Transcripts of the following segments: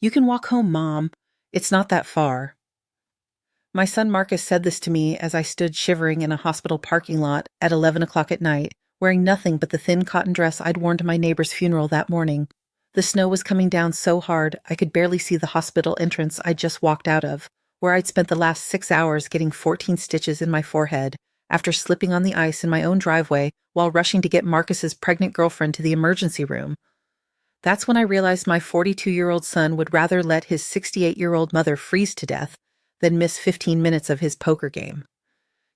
"You can walk home, Mom. It's not that far." My son Marcus said this to me as I stood shivering in a hospital parking lot at 11 o'clock at night, wearing nothing but the thin cotton dress I'd worn to my neighbor's funeral that morning. The snow was coming down so hard I could barely see the hospital entrance I'd just walked out of, where I'd spent the last 6 hours getting 14 stitches in my forehead after slipping on the ice in my own driveway while rushing to get Marcus's pregnant girlfriend to the emergency room. That's when I realized my 42-year-old son would rather let his 68-year-old mother freeze to death than miss 15 minutes of his poker game.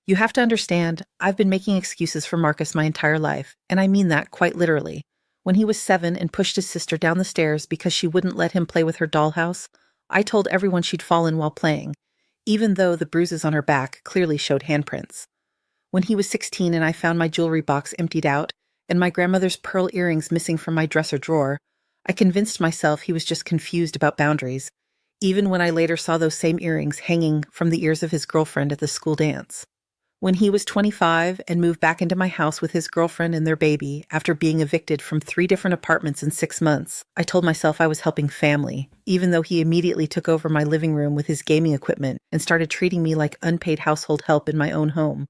You have to understand, I've been making excuses for Marcus my entire life, and I mean that quite literally. When he was 7 and pushed his sister down the stairs because she wouldn't let him play with her dollhouse, I told everyone she'd fallen while playing, even though the bruises on her back clearly showed handprints. When he was 16 and I found my jewelry box emptied out and my grandmother's pearl earrings missing from my dresser drawer, I convinced myself he was just confused about boundaries, even when I later saw those same earrings hanging from the ears of his girlfriend at the school dance. When he was 25 and moved back into my house with his girlfriend and their baby after being evicted from 3 different apartments in 6 months, I told myself I was helping family, even though he immediately took over my living room with his gaming equipment and started treating me like unpaid household help in my own home.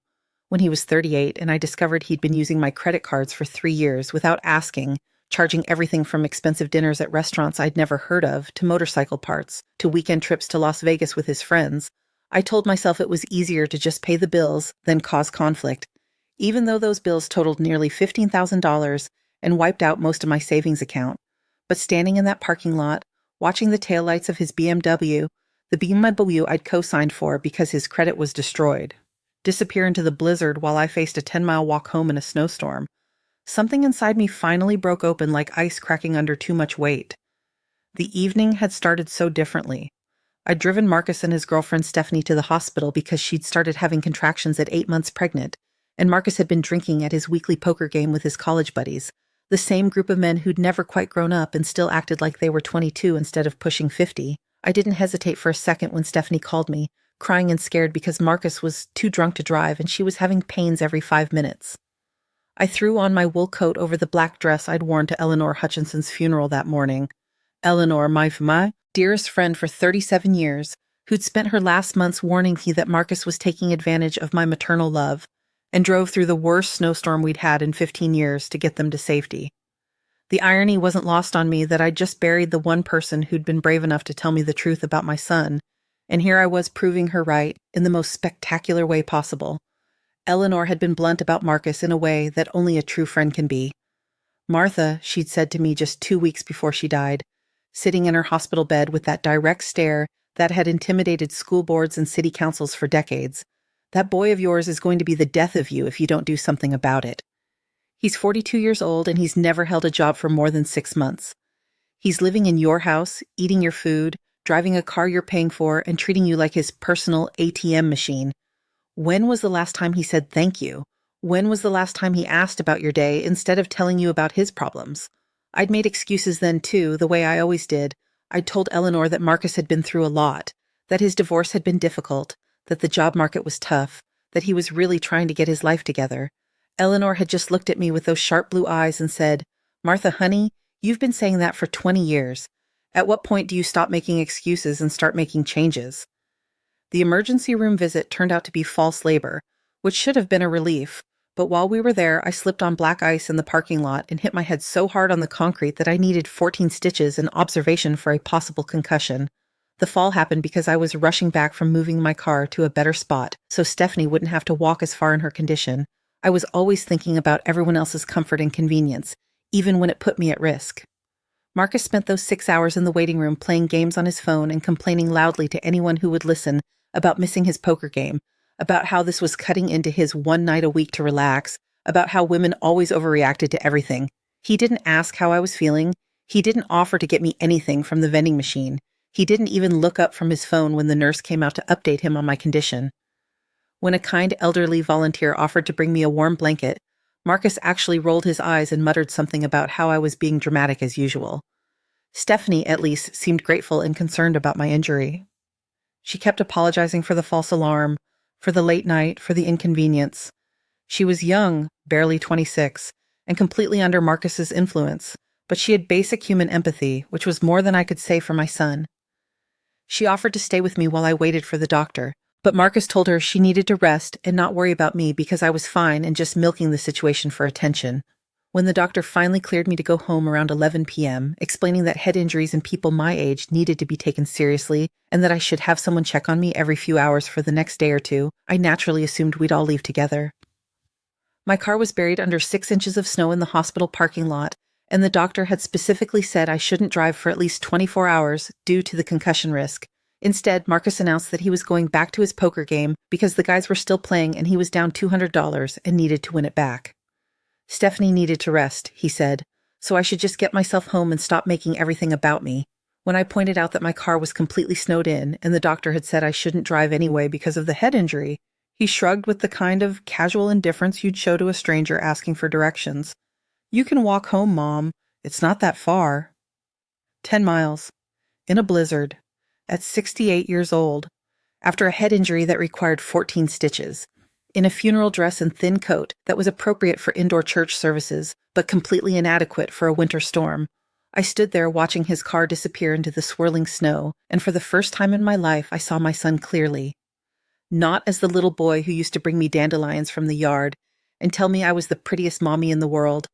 When he was 38 and I discovered he'd been using my credit cards for 3 years without asking, charging everything from expensive dinners at restaurants I'd never heard of to motorcycle parts to weekend trips to Las Vegas with his friends, I told myself it was easier to just pay the bills than cause conflict, even though those bills totaled nearly $15,000 and wiped out most of my savings account. But standing in that parking lot, watching the taillights of his BMW, the BMW I'd co-signed for because his credit was destroyed, disappear into the blizzard while I faced a 10-mile walk home in a snowstorm, something inside me finally broke open like ice cracking under too much weight. The evening had started so differently. I'd driven Marcus and his girlfriend Stephanie to the hospital because she'd started having contractions at 8 months pregnant, and Marcus had been drinking at his weekly poker game with his college buddies, the same group of men who'd never quite grown up and still acted like they were 22 instead of pushing 50. I didn't hesitate for a second when Stephanie called me, crying and scared because Marcus was too drunk to drive and she was having pains every 5 minutes. I threw on my wool coat over the black dress I'd worn to Eleanor Hutchinson's funeral that morning. Eleanor, my dearest friend for 37 years, who'd spent her last months warning me that Marcus was taking advantage of my maternal love, and drove through the worst snowstorm we'd had in 15 years to get them to safety. The irony wasn't lost on me that I'd just buried the one person who'd been brave enough to tell me the truth about my son, and here I was proving her right in the most spectacular way possible. Eleanor had been blunt about Marcus in a way that only a true friend can be. Martha, she'd said to me just 2 weeks before she died, sitting in her hospital bed with that direct stare that had intimidated school boards and city councils for decades, "That boy of yours is going to be the death of you if you don't do something about it. He's 42 years old and he's never held a job for more than 6 months. He's living in your house, eating your food, driving a car you're paying for, and treating you like his personal ATM machine. When was the last time he said thank you? When was the last time he asked about your day instead of telling you about his problems?" I'd made excuses then too, the way I always did. I'd told Eleanor that Marcus had been through a lot, that his divorce had been difficult, that the job market was tough, that he was really trying to get his life together. Eleanor had just looked at me with those sharp blue eyes and said, "Martha, honey, you've been saying that for 20 years. At what point do you stop making excuses and start making changes?" The emergency room visit turned out to be false labor, which should have been a relief, but while we were there, I slipped on black ice in the parking lot and hit my head so hard on the concrete that I needed 14 stitches and observation for a possible concussion. The fall happened because I was rushing back from moving my car to a better spot so Stephanie wouldn't have to walk as far in her condition. I was always thinking about everyone else's comfort and convenience, even when it put me at risk. Marcus spent those 6 hours in the waiting room playing games on his phone and complaining loudly to anyone who would listen about missing his poker game, about how this was cutting into his one night a week to relax, about how women always overreacted to everything. He didn't ask how I was feeling. He didn't offer to get me anything from the vending machine. He didn't even look up from his phone when the nurse came out to update him on my condition. When a kind elderly volunteer offered to bring me a warm blanket, Marcus actually rolled his eyes and muttered something about how I was being dramatic as usual. Stephanie, at least, seemed grateful and concerned about my injury. She kept apologizing for the false alarm, for the late night, for the inconvenience. She was young, barely 26, and completely under Marcus's influence, but she had basic human empathy, which was more than I could say for my son. She offered to stay with me while I waited for the doctor, but Marcus told her she needed to rest and not worry about me because I was fine and just milking the situation for attention. When the doctor finally cleared me to go home around 11 p.m., explaining that head injuries in people my age needed to be taken seriously and that I should have someone check on me every few hours for the next day or two, I naturally assumed we'd all leave together. My car was buried under 6 inches of snow in the hospital parking lot, and the doctor had specifically said I shouldn't drive for at least 24 hours due to the concussion risk. Instead, Marcus announced that he was going back to his poker game because the guys were still playing and he was down $200 and needed to win it back. Stephanie needed to rest, he said, so I should just get myself home and stop making everything about me. When I pointed out that my car was completely snowed in and the doctor had said I shouldn't drive anyway because of the head injury, he shrugged with the kind of casual indifference you'd show to a stranger asking for directions. "You can walk home, Mom. It's not that far." 10 miles. In a blizzard. At 68 years old. After a head injury that required 14 stitches. In a funeral dress and thin coat that was appropriate for indoor church services, but completely inadequate for a winter storm. I stood there watching his car disappear into the swirling snow, and for the first time in my life I saw my son clearly. Not as the little boy who used to bring me dandelions from the yard and tell me I was the prettiest mommy in the world.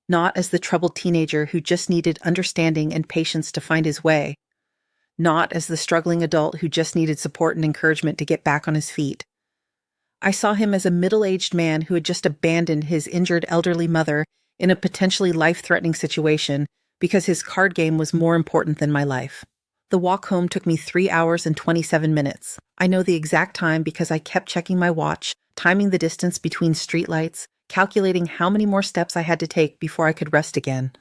Not as the troubled teenager who just needed understanding and patience to find his way. Not as the struggling adult who just needed support and encouragement to get back on his feet. I saw him as a middle-aged man who had just abandoned his injured elderly mother in a potentially life-threatening situation because his card game was more important than my life. The walk home took me 3 hours and 27 minutes. I know the exact time because I kept checking my watch, timing the distance between streetlights, calculating how many more steps I had to take before I could rest again.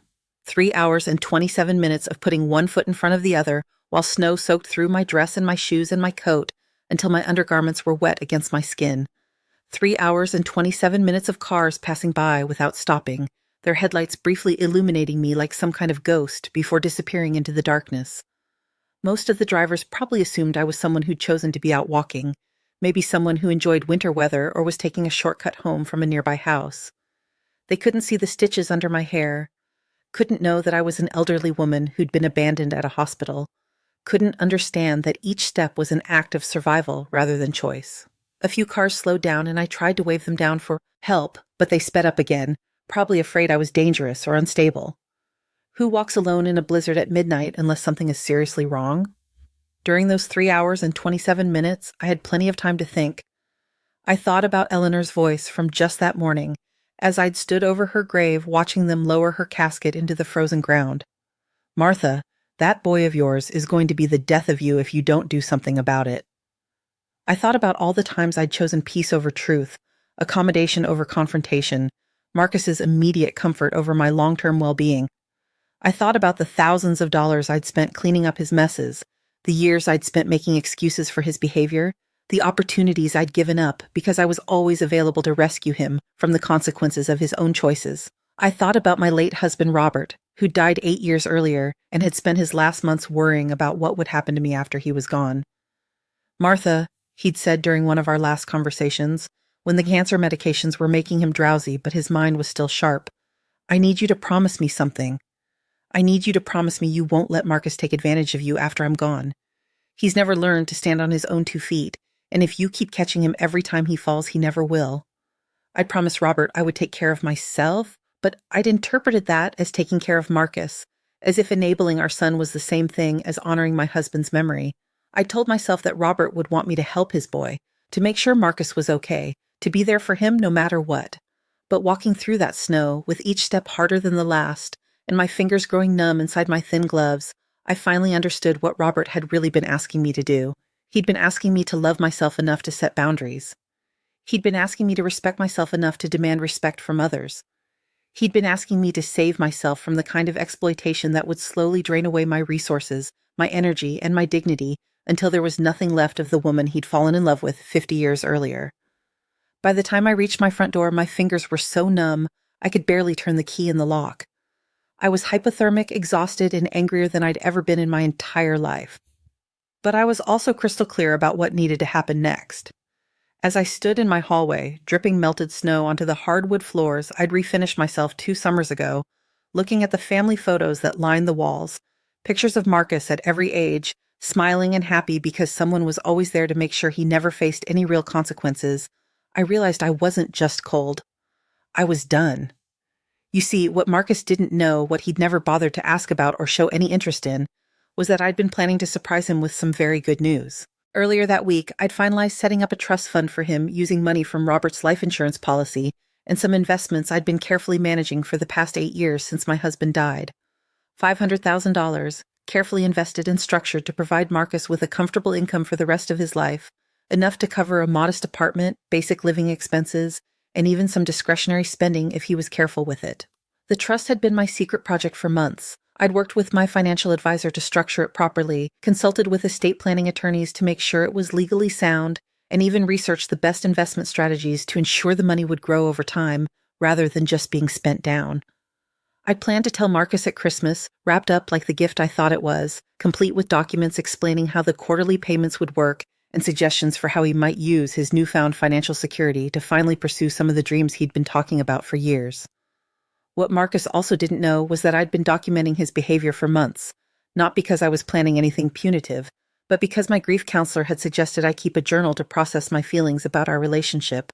3 hours and 27 minutes of putting one foot in front of the other while snow soaked through my dress and my shoes and my coat until my undergarments were wet against my skin. 3 hours and 27 minutes of cars passing by without stopping, their headlights briefly illuminating me like some kind of ghost before disappearing into the darkness. Most of the drivers probably assumed I was someone who'd chosen to be out walking, maybe someone who enjoyed winter weather or was taking a shortcut home from a nearby house. They couldn't see the stitches under my hair, couldn't know that I was an elderly woman who'd been abandoned at a hospital, couldn't understand that each step was an act of survival rather than choice. A few cars slowed down and I tried to wave them down for help, but they sped up again, probably afraid I was dangerous or unstable. Who walks alone in a blizzard at midnight unless something is seriously wrong? During those 3 hours and 27 minutes, I had plenty of time to think. I thought about Eleanor's voice from just that morning, as I'd stood over her grave watching them lower her casket into the frozen ground. "Martha, that boy of yours is going to be the death of you if you don't do something about it." I thought about all the times I'd chosen peace over truth, accommodation over confrontation, Marcus's immediate comfort over my long-term well-being. I thought about the thousands of dollars I'd spent cleaning up his messes, the years I'd spent making excuses for his behavior, the opportunities I'd given up because I was always available to rescue him from the consequences of his own choices. I thought about my late husband Robert, who died 8 years earlier and had spent his last months worrying about what would happen to me after he was gone. "Martha," he'd said during one of our last conversations, when the cancer medications were making him drowsy but his mind was still sharp, "I need you to promise me something. I need you to promise me you won't let Marcus take advantage of you after I'm gone. He's never learned to stand on his own 2 feet, and if you keep catching him every time he falls, he never will." I'd promised Robert I would take care of myself, but I'd interpreted that as taking care of Marcus, as if enabling our son was the same thing as honoring my husband's memory. I told myself that Robert would want me to help his boy, to make sure Marcus was okay, to be there for him no matter what. But walking through that snow, with each step harder than the last, and my fingers growing numb inside my thin gloves, I finally understood what Robert had really been asking me to do. He'd been asking me to love myself enough to set boundaries. He'd been asking me to respect myself enough to demand respect from others. He'd been asking me to save myself from the kind of exploitation that would slowly drain away my resources, my energy, and my dignity until there was nothing left of the woman he'd fallen in love with 50 years earlier. By the time I reached my front door, my fingers were so numb, I could barely turn the key in the lock. I was hypothermic, exhausted, and angrier than I'd ever been in my entire life. But I was also crystal clear about what needed to happen next. As I stood in my hallway, dripping melted snow onto the hardwood floors I'd refinished myself 2 summers ago, looking at the family photos that lined the walls, pictures of Marcus at every age, smiling and happy because someone was always there to make sure he never faced any real consequences, I realized I wasn't just cold. I was done. You see, what Marcus didn't know, what he'd never bothered to ask about or show any interest in, was that I'd been planning to surprise him with some very good news. Earlier that week, I'd finalized setting up a trust fund for him using money from Robert's life insurance policy and some investments I'd been carefully managing for the past 8 years since my husband died. $500,000, carefully invested and structured to provide Marcus with a comfortable income for the rest of his life, enough to cover a modest apartment, basic living expenses, and even some discretionary spending if he was careful with it. The trust had been my secret project for months. I'd worked with my financial advisor to structure it properly, consulted with estate planning attorneys to make sure it was legally sound, and even researched the best investment strategies to ensure the money would grow over time, rather than just being spent down. I'd planned to tell Marcus at Christmas, wrapped up like the gift I thought it was, complete with documents explaining how the quarterly payments would work and suggestions for how he might use his newfound financial security to finally pursue some of the dreams he'd been talking about for years. What Marcus also didn't know was that I'd been documenting his behavior for months, not because I was planning anything punitive, but because my grief counselor had suggested I keep a journal to process my feelings about our relationship.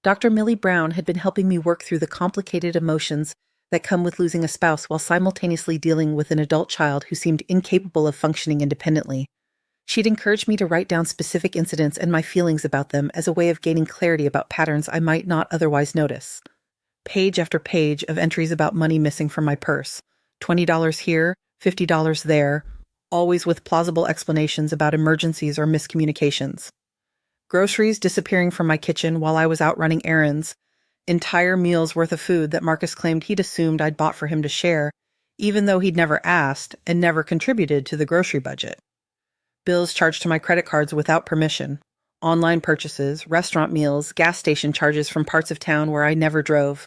Dr. Millie Brown had been helping me work through the complicated emotions that come with losing a spouse while simultaneously dealing with an adult child who seemed incapable of functioning independently. She'd encouraged me to write down specific incidents and my feelings about them as a way of gaining clarity about patterns I might not otherwise notice. Page after page of entries about money missing from my purse. $20 here, $50 there, always with plausible explanations about emergencies or miscommunications. Groceries disappearing from my kitchen while I was out running errands. Entire meals worth of food that Marcus claimed he'd assumed I'd bought for him to share, even though he'd never asked and never contributed to the grocery budget. Bills charged to my credit cards without permission. Online purchases, restaurant meals, gas station charges from parts of town where I never drove.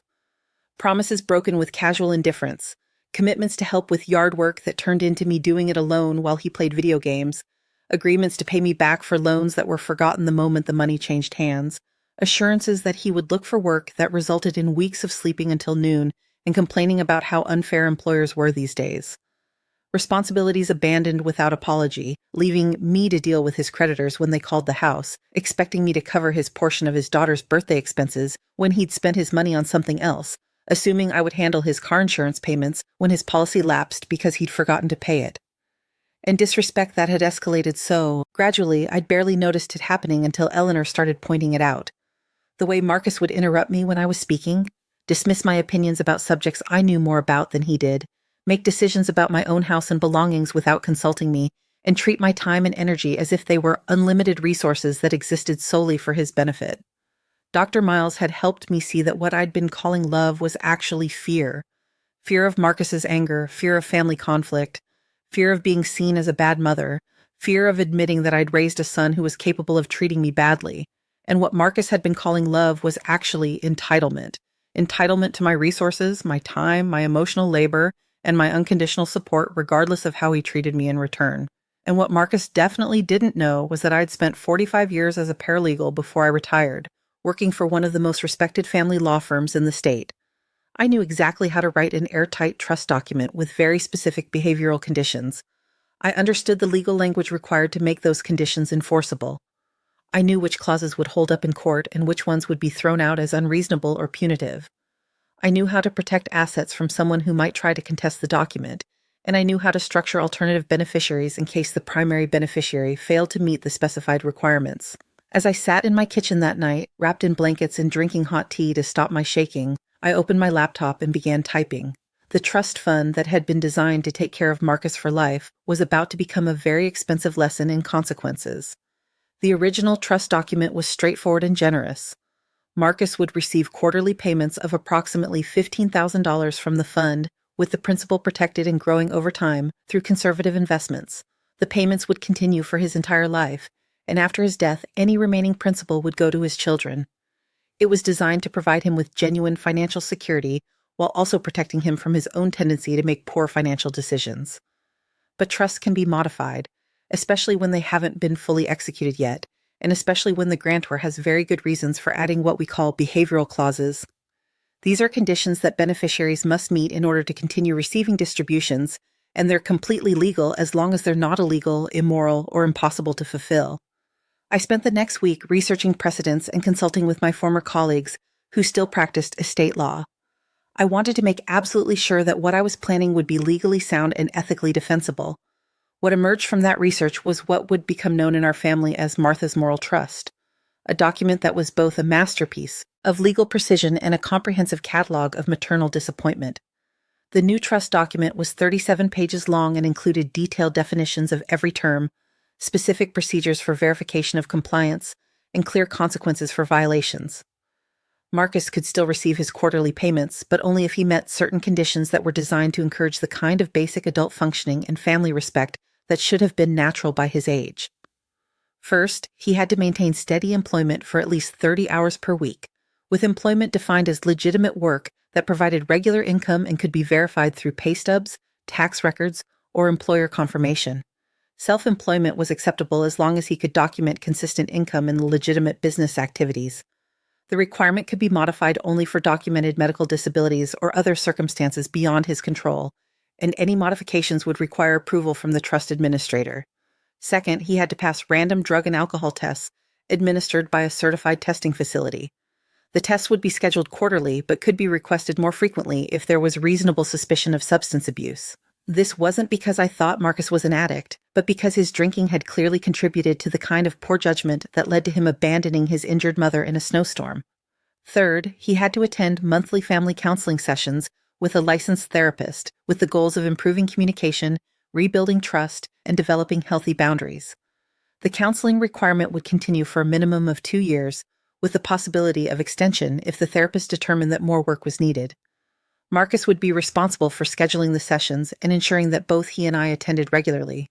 Promises broken with casual indifference. Commitments to help with yard work that turned into me doing it alone while he played video games. Agreements to pay me back for loans that were forgotten the moment the money changed hands. Assurances that he would look for work that resulted in weeks of sleeping until noon and complaining about how unfair employers were these days. Responsibilities abandoned without apology, leaving me to deal with his creditors when they called the house, expecting me to cover his portion of his daughter's birthday expenses when he'd spent his money on something else, assuming I would handle his car insurance payments when his policy lapsed because he'd forgotten to pay it. And disrespect that had escalated so, gradually, I'd barely noticed it happening until Eleanor started pointing it out. The way Marcus would interrupt me when I was speaking, dismiss my opinions about subjects I knew more about than he did, make decisions about my own house and belongings without consulting me, and treat my time and energy as if they were unlimited resources that existed solely for his benefit. Dr. Miles had helped me see that what I'd been calling love was actually fear. Fear of Marcus's anger, fear of family conflict, fear of being seen as a bad mother, fear of admitting that I'd raised a son who was capable of treating me badly. And what Marcus had been calling love was actually entitlement. Entitlement to my resources, my time, my emotional labor, and my unconditional support regardless of how he treated me in return. And what Marcus definitely didn't know was that I'd spent 45 years as a paralegal before I retired, working for one of the most respected family law firms in the state. I knew exactly how to write an airtight trust document with very specific behavioral conditions. I understood the legal language required to make those conditions enforceable. I knew which clauses would hold up in court and which ones would be thrown out as unreasonable or punitive. I knew how to protect assets from someone who might try to contest the document, and I knew how to structure alternative beneficiaries in case the primary beneficiary failed to meet the specified requirements. As I sat in my kitchen that night, wrapped in blankets and drinking hot tea to stop my shaking, I opened my laptop and began typing. The trust fund that had been designed to take care of Marcus for life was about to become a very expensive lesson in consequences. The original trust document was straightforward and generous. Marcus would receive quarterly payments of approximately $15,000 from the fund, with the principal protected and growing over time through conservative investments. The payments would continue for his entire life, and after his death, any remaining principal would go to his children. It was designed to provide him with genuine financial security while also protecting him from his own tendency to make poor financial decisions. But trusts can be modified, especially when they haven't been fully executed yet, and especially when the grantor has very good reasons for adding what we call behavioral clauses. These are conditions that beneficiaries must meet in order to continue receiving distributions, and they're completely legal as long as they're not illegal, immoral, or impossible to fulfill. I spent the next week researching precedents and consulting with my former colleagues who still practiced estate law. I wanted to make absolutely sure that what I was planning would be legally sound and ethically defensible. What emerged from that research was what would become known in our family as Martha's Moral Trust, a document that was both a masterpiece of legal precision and a comprehensive catalog of maternal disappointment. The new trust document was 37 pages long and included detailed definitions of every term, specific procedures for verification of compliance, and clear consequences for violations. Marcus could still receive his quarterly payments, but only if he met certain conditions that were designed to encourage the kind of basic adult functioning and family respect that should have been natural by his age. First, he had to maintain steady employment for at least 30 hours per week, with employment defined as legitimate work that provided regular income and could be verified through pay stubs, tax records, or employer confirmation. Self-employment was acceptable as long as he could document consistent income in legitimate business activities. The requirement could be modified only for documented medical disabilities or other circumstances beyond his control, and any modifications would require approval from the trust administrator. Second, he had to pass random drug and alcohol tests administered by a certified testing facility. The tests would be scheduled quarterly, but could be requested more frequently if there was reasonable suspicion of substance abuse. This wasn't because I thought Marcus was an addict, but because his drinking had clearly contributed to the kind of poor judgment that led to him abandoning his injured mother in a snowstorm. Third, he had to attend monthly family counseling sessions with a licensed therapist with the goals of improving communication, rebuilding trust, and developing healthy boundaries. The counseling requirement would continue for a minimum of 2 years, with the possibility of extension if the therapist determined that more work was needed. Marcus would be responsible for scheduling the sessions and ensuring that both he and I attended regularly.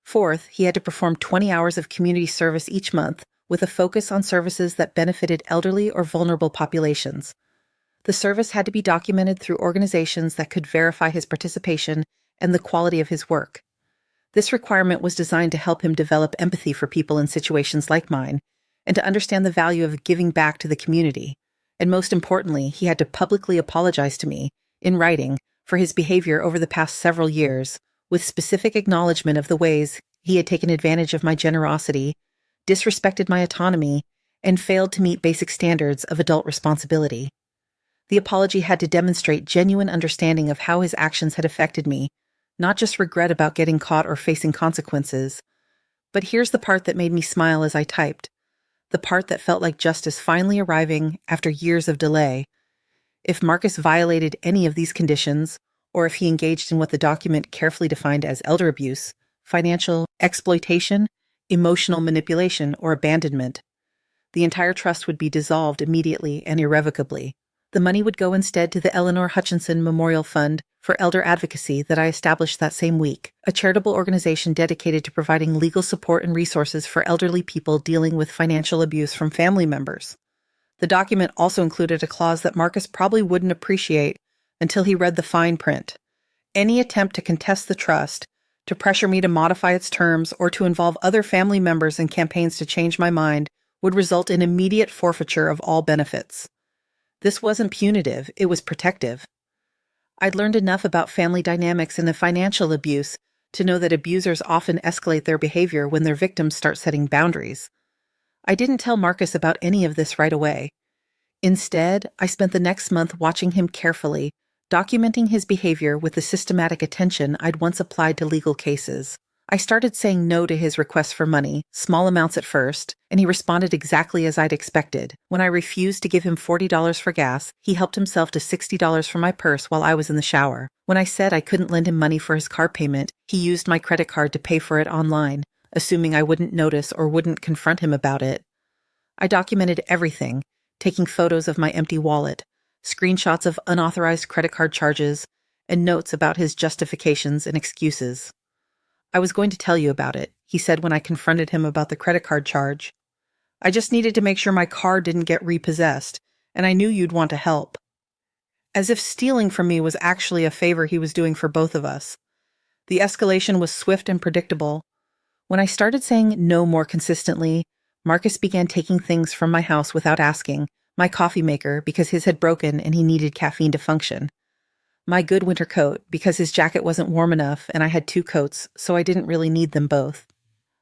Fourth, he had to perform 20 hours of community service each month with a focus on services that benefited elderly or vulnerable populations. The service had to be documented through organizations that could verify his participation and the quality of his work. This requirement was designed to help him develop empathy for people in situations like mine and to understand the value of giving back to the community. And most importantly, he had to publicly apologize to me, in writing, for his behavior over the past several years, with specific acknowledgement of the ways he had taken advantage of my generosity, disrespected my autonomy, and failed to meet basic standards of adult responsibility. The apology had to demonstrate genuine understanding of how his actions had affected me, not just regret about getting caught or facing consequences. But here's the part that made me smile as I typed, the part that felt like justice finally arriving after years of delay. If Marcus violated any of these conditions, or if he engaged in what the document carefully defined as elder abuse, financial exploitation, emotional manipulation, or abandonment, the entire trust would be dissolved immediately and irrevocably. The money would go instead to the Eleanor Hutchinson Memorial Fund for Elder Advocacy that I established that same week, a charitable organization dedicated to providing legal support and resources for elderly people dealing with financial abuse from family members. The document also included a clause that Marcus probably wouldn't appreciate until he read the fine print. Any attempt to contest the trust, to pressure me to modify its terms, or to involve other family members in campaigns to change my mind would result in immediate forfeiture of all benefits. This wasn't punitive, it was protective. I'd learned enough about family dynamics and the financial abuse to know that abusers often escalate their behavior when their victims start setting boundaries. I didn't tell Marcus about any of this right away. Instead, I spent the next month watching him carefully, documenting his behavior with the systematic attention I'd once applied to legal cases. I started saying no to his requests for money, small amounts at first, and he responded exactly as I'd expected. When I refused to give him $40 for gas, he helped himself to $60 from my purse while I was in the shower. When I said I couldn't lend him money for his car payment, he used my credit card to pay for it online, assuming I wouldn't notice or wouldn't confront him about it. I documented everything, taking photos of my empty wallet, screenshots of unauthorized credit card charges, and notes about his justifications and excuses. "I was going to tell you about it," he said when I confronted him about the credit card charge. "I just needed to make sure my car didn't get repossessed, and I knew you'd want to help." As if stealing from me was actually a favor he was doing for both of us. The escalation was swift and predictable. When I started saying no more consistently, Marcus began taking things from my house without asking, My coffee maker, because his had broken and he needed caffeine to function. My good winter coat, because his jacket wasn't warm enough and I had 2 coats, so I didn't really need them both.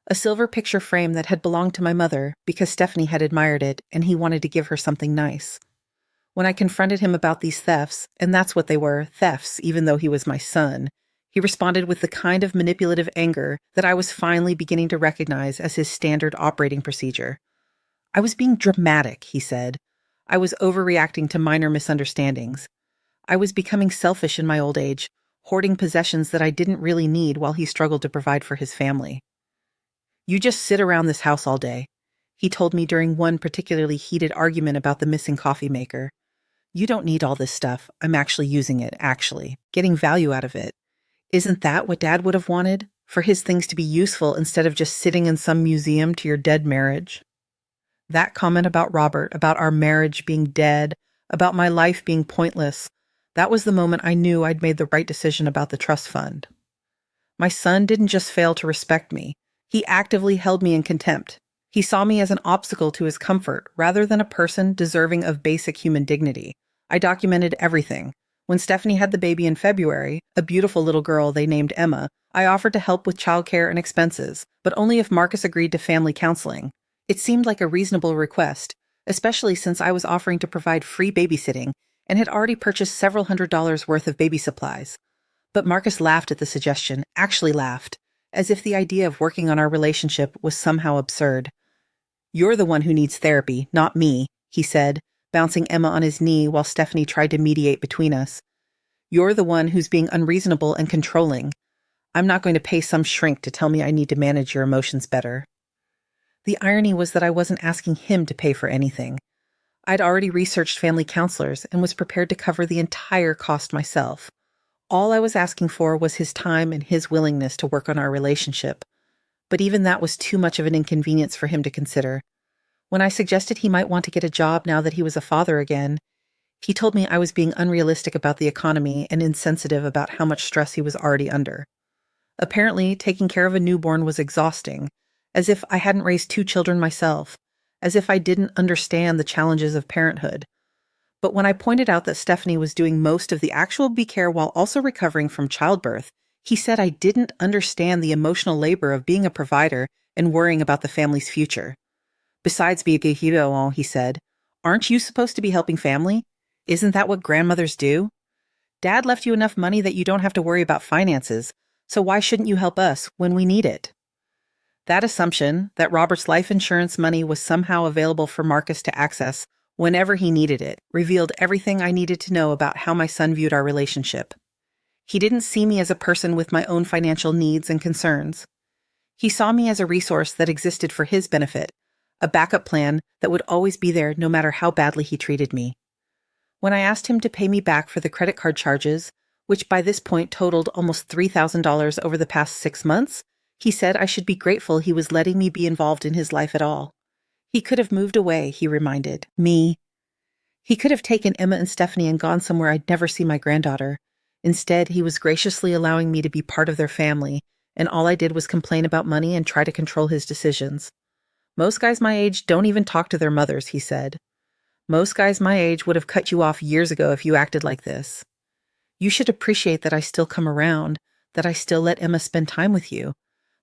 A silver picture frame that had belonged to my mother because Stephanie had admired it and he wanted to give her something nice. When I confronted him about these thefts, and that's what they were, thefts, even though he was my son, he responded with the kind of manipulative anger that I was finally beginning to recognize as his standard operating procedure. I was being dramatic, he said. I was overreacting to minor misunderstandings. I was becoming selfish in my old age, hoarding possessions that I didn't really need while he struggled to provide for his family. You just sit around this house all day, he told me during one particularly heated argument about the missing coffee maker. You don't need all this stuff. I'm actually using it, getting value out of it. Isn't that what Dad would have wanted? For his things to be useful instead of just sitting in some museum to your dead marriage? That comment about Robert, about our marriage being dead, about my life being pointless, that was the moment I knew I'd made the right decision about the trust fund. My son didn't just fail to respect me. He actively held me in contempt. He saw me as an obstacle to his comfort rather than a person deserving of basic human dignity. I documented everything. When Stephanie had the baby in February, a beautiful little girl they named Emma, I offered to help with childcare and expenses, but only if Marcus agreed to family counseling. It seemed like a reasonable request, especially since I was offering to provide free babysitting and had already purchased several $100s worth of baby supplies. But Marcus laughed at the suggestion, actually laughed, as if the idea of working on our relationship was somehow absurd. You're the one who needs therapy, not me, he said, bouncing Emma on his knee while Stephanie tried to mediate between us. You're the one who's being unreasonable and controlling. I'm not going to pay some shrink to tell me I need to manage your emotions better. The irony was that I wasn't asking him to pay for anything. I'd already researched family counselors and was prepared to cover the entire cost myself. All I was asking for was his time and his willingness to work on our relationship. But even that was too much of an inconvenience for him to consider. When I suggested he might want to get a job now that he was a father again, he told me I was being unrealistic about the economy and insensitive about how much stress he was already under. Apparently, taking care of a newborn was exhausting, as if I hadn't raised 2 children myself, as if I didn't understand the challenges of parenthood. But when I pointed out that Stephanie was doing most of the actual baby care while also recovering from childbirth, he said I didn't understand the emotional labor of being a provider and worrying about the family's future. Besides being a hero, he said, aren't you supposed to be helping family? Isn't that what grandmothers do? Dad left you enough money that you don't have to worry about finances, so why shouldn't you help us when we need it? That assumption, that Robert's life insurance money was somehow available for Marcus to access whenever he needed it, revealed everything I needed to know about how my son viewed our relationship. He didn't see me as a person with my own financial needs and concerns. He saw me as a resource that existed for his benefit, a backup plan that would always be there no matter how badly he treated me. When I asked him to pay me back for the credit card charges, which by this point totaled almost $3,000 over the past 6 months, he said I should be grateful he was letting me be involved in his life at all. He could have moved away, he reminded me. He could have taken Emma and Stephanie and gone somewhere I'd never see my granddaughter. Instead, he was graciously allowing me to be part of their family, and all I did was complain about money and try to control his decisions. Most guys my age don't even talk to their mothers, he said. Most guys my age would have cut you off years ago if you acted like this. You should appreciate that I still come around, that I still let Emma spend time with you.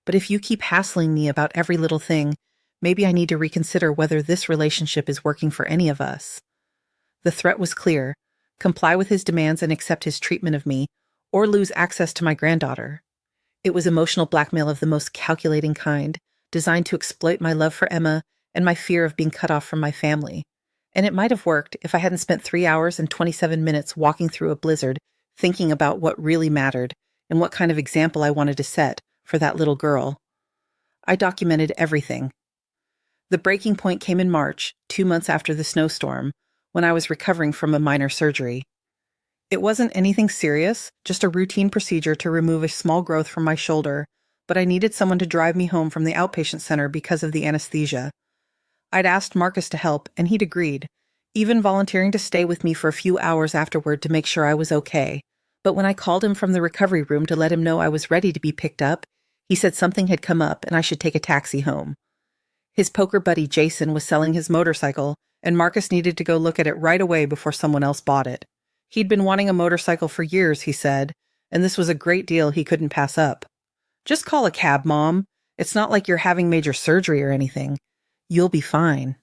But if you keep hassling me about every little thing, maybe I need to reconsider whether this relationship is working for any of us. The threat was clear: comply with his demands and accept his treatment of me, or lose access to my granddaughter. It was emotional blackmail of the most calculating kind, designed to exploit my love for Emma and my fear of being cut off from my family. And it might have worked if I hadn't spent 3 hours and 27 minutes walking through a blizzard, thinking about what really mattered and what kind of example I wanted to set for that little girl. I documented everything. The breaking point came in March, 2 months after the snowstorm, when I was recovering from a minor surgery. It wasn't anything serious, just a routine procedure to remove a small growth from my shoulder, but I needed someone to drive me home from the outpatient center because of the anesthesia. I'd asked Marcus to help, and he'd agreed, even volunteering to stay with me for a few hours afterward to make sure I was okay. But when I called him from the recovery room to let him know I was ready to be picked up, he said something had come up and I should take a taxi home. His poker buddy Jason was selling his motorcycle, and Marcus needed to go look at it right away before someone else bought it. He'd been wanting a motorcycle for years, he said, and this was a great deal he couldn't pass up. Just call a cab, Mom. It's not like you're having major surgery or anything. You'll be fine.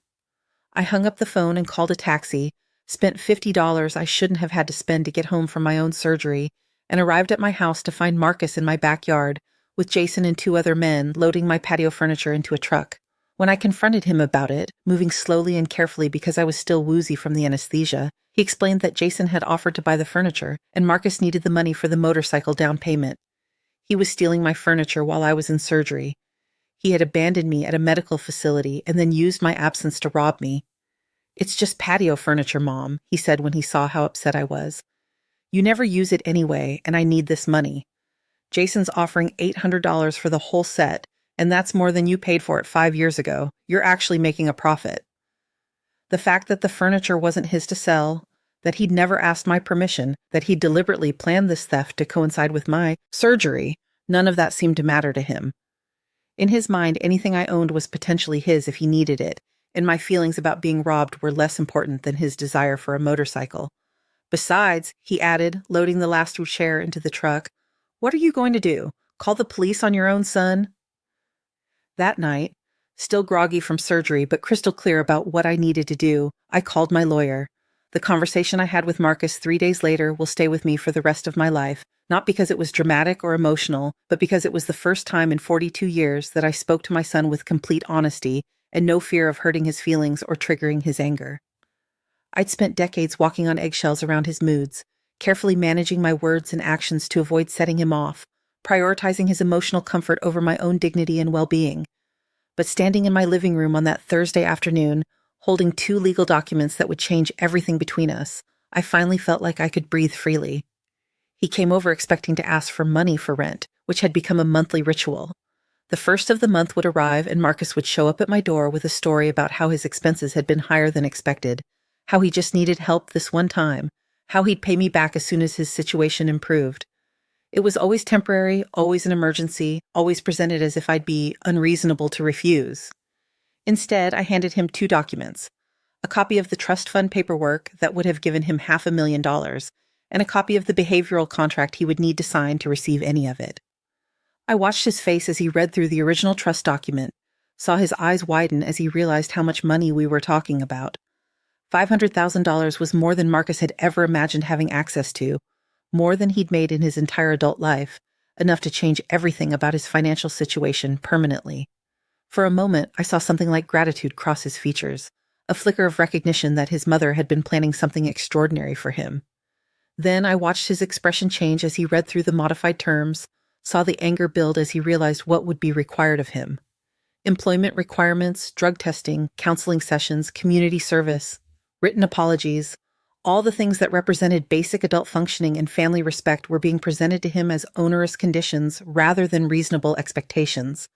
I hung up the phone and called a taxi, spent $50 I shouldn't have had to spend to get home from my own surgery, and arrived at my house to find Marcus in my backyard with Jason and 2 other men loading my patio furniture into a truck. When I confronted him about it, moving slowly and carefully because I was still woozy from the anesthesia, he explained that Jason had offered to buy the furniture, and Marcus needed the money for the motorcycle down payment. He was stealing my furniture while I was in surgery. He had abandoned me at a medical facility and then used my absence to rob me. It's just patio furniture, Mom, he said when he saw how upset I was. You never use it anyway, and I need this money. Jason's offering $800 for the whole set, and that's more than you paid for it 5 years ago. You're actually making a profit. The fact that the furniture wasn't his to sell, that he'd never asked my permission, that he'd deliberately planned this theft to coincide with my surgery, none of that seemed to matter to him. In his mind, anything I owned was potentially his if he needed it, and my feelings about being robbed were less important than his desire for a motorcycle. Besides, he added, loading the last chair into the truck, what are you going to do? Call the police on your own son? That night, still groggy from surgery but crystal clear about what I needed to do, I called my lawyer. The conversation I had with Marcus 3 days later will stay with me for the rest of my life, not because it was dramatic or emotional, but because it was the first time in 42 years that I spoke to my son with complete honesty and no fear of hurting his feelings or triggering his anger. I'd spent decades walking on eggshells around his moods, carefully managing my words and actions to avoid setting him off, prioritizing his emotional comfort over my own dignity and well-being. But standing in my living room on that Thursday afternoon, holding 2 legal documents that would change everything between us, I finally felt like I could breathe freely. He came over expecting to ask for money for rent, which had become a monthly ritual. The first of the month would arrive and Marcus would show up at my door with a story about how his expenses had been higher than expected, how he just needed help this one time, how he'd pay me back as soon as his situation improved. It was always temporary, always an emergency, always presented as if I'd be unreasonable to refuse. Instead, I handed him 2 documents, a copy of the trust fund paperwork that would have given him $500,000, and a copy of the behavioral contract he would need to sign to receive any of it. I watched his face as he read through the original trust document, saw his eyes widen as he realized how much money we were talking about. $500,000 was more than Marcus had ever imagined having access to, more than he'd made in his entire adult life, enough to change everything about his financial situation permanently. For a moment, I saw something like gratitude cross his features, a flicker of recognition that his mother had been planning something extraordinary for him. Then I watched his expression change as he read through the modified terms, saw the anger build as he realized what would be required of him. Employment requirements, drug testing, counseling sessions, community service, written apologies, all the things that represented basic adult functioning and family respect were being presented to him as onerous conditions rather than reasonable expectations.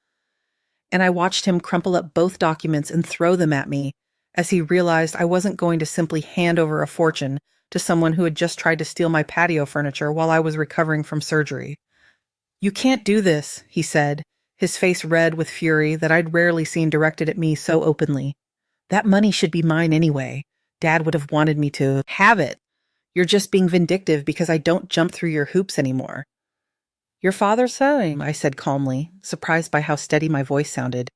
And I watched him crumple up both documents and throw them at me as he realized I wasn't going to simply hand over a fortune to someone who had just tried to steal my patio furniture while I was recovering from surgery. You can't do this, he said, his face red with fury that I'd rarely seen directed at me so openly. That money should be mine anyway. Dad would have wanted me to have it. You're just being vindictive because I don't jump through your hoops anymore. Your father, same, I said calmly, surprised by how steady my voice sounded,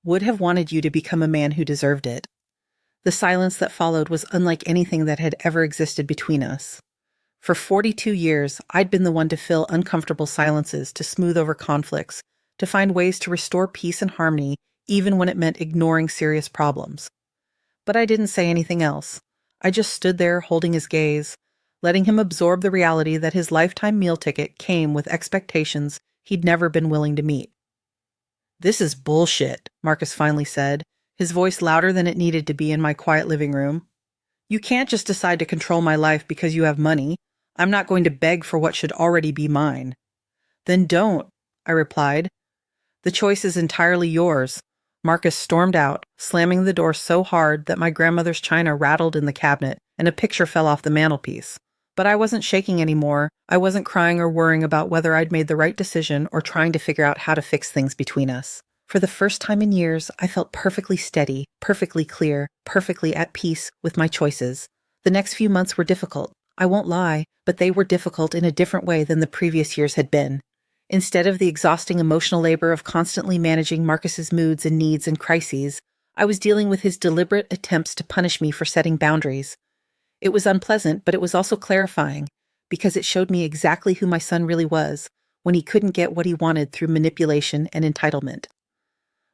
would have wanted you to become a man who deserved it. The silence that followed was unlike anything that had ever existed between us. For 42 years, I'd been the one to fill uncomfortable silences, to smooth over conflicts, to find ways to restore peace and harmony, even when it meant ignoring serious problems. But I didn't say anything else. I just stood there holding his gaze, letting him absorb the reality that his lifetime meal ticket came with expectations he'd never been willing to meet. This is bullshit, Marcus finally said, his voice louder than it needed to be in my quiet living room. You can't just decide to control my life because you have money. I'm not going to beg for what should already be mine. Then don't, I replied. The choice is entirely yours. Marcus stormed out, slamming the door so hard that my grandmother's china rattled in the cabinet and a picture fell off the mantelpiece. But I wasn't shaking anymore. I wasn't crying or worrying about whether I'd made the right decision or trying to figure out how to fix things between us. For the first time in years, I felt perfectly steady, perfectly clear, perfectly at peace with my choices. The next few months were difficult. I won't lie, but they were difficult in a different way than the previous years had been. Instead of the exhausting emotional labor of constantly managing Marcus's moods and needs and crises, I was dealing with his deliberate attempts to punish me for setting boundaries. It was unpleasant, but it was also clarifying, because it showed me exactly who my son really was when he couldn't get what he wanted through manipulation and entitlement.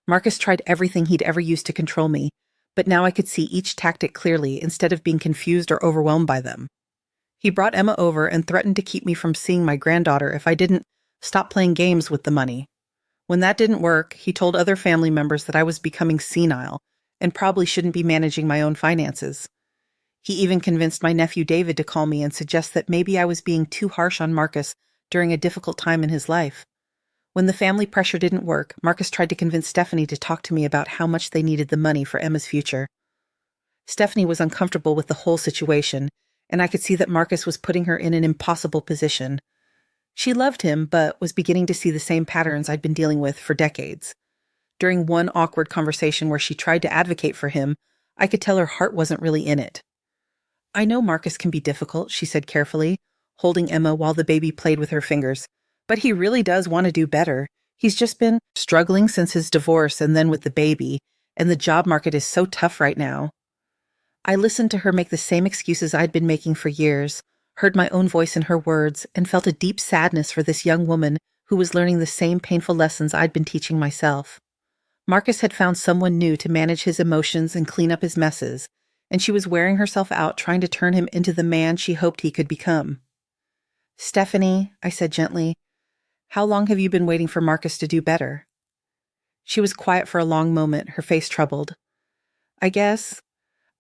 Marcus tried everything he'd ever used to control me, but now I could see each tactic clearly instead of being confused or overwhelmed by them. He brought Emma over and threatened to keep me from seeing my granddaughter if I didn't stop playing games with the money. When that didn't work, he told other family members that I was becoming senile and probably shouldn't be managing my own finances. He even convinced my nephew David to call me and suggest that maybe I was being too harsh on Marcus during a difficult time in his life. When the family pressure didn't work, Marcus tried to convince Stephanie to talk to me about how much they needed the money for Emma's future. Stephanie was uncomfortable with the whole situation, and I could see that Marcus was putting her in an impossible position. She loved him, but was beginning to see the same patterns I'd been dealing with for decades. During one awkward conversation where she tried to advocate for him, I could tell her heart wasn't really in it. "I know Marcus can be difficult," she said carefully, holding Emma while the baby played with her fingers. "But he really does want to do better. He's just been struggling since his divorce and then with the baby, and the job market is so tough right now." I listened to her make the same excuses I'd been making for years, heard my own voice in her words, and felt a deep sadness for this young woman who was learning the same painful lessons I'd been teaching myself. Marcus had found someone new to manage his emotions and clean up his messes, and she was wearing herself out trying to turn him into the man she hoped he could become. "Stephanie," I said gently, "how long have you been waiting for Marcus to do better?" She was quiet for a long moment, her face troubled. I guess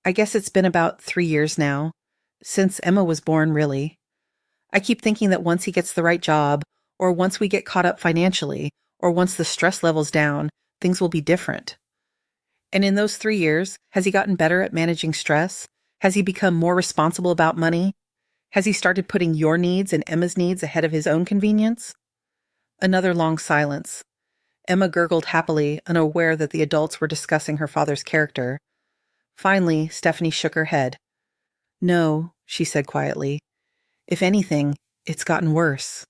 it's been about 3 years now. Since Emma was born, really. I keep thinking that once he gets the right job, or once we get caught up financially, or once the stress level's down, things will be different." "And in those 3 years, has he gotten better at managing stress? Has he become more responsible about money? Has he started putting your needs and Emma's needs ahead of his own convenience?" Another long silence. Emma gurgled happily, unaware that the adults were discussing her father's character. Finally, Stephanie shook her head. "No," she said quietly. "If anything, it's gotten worse.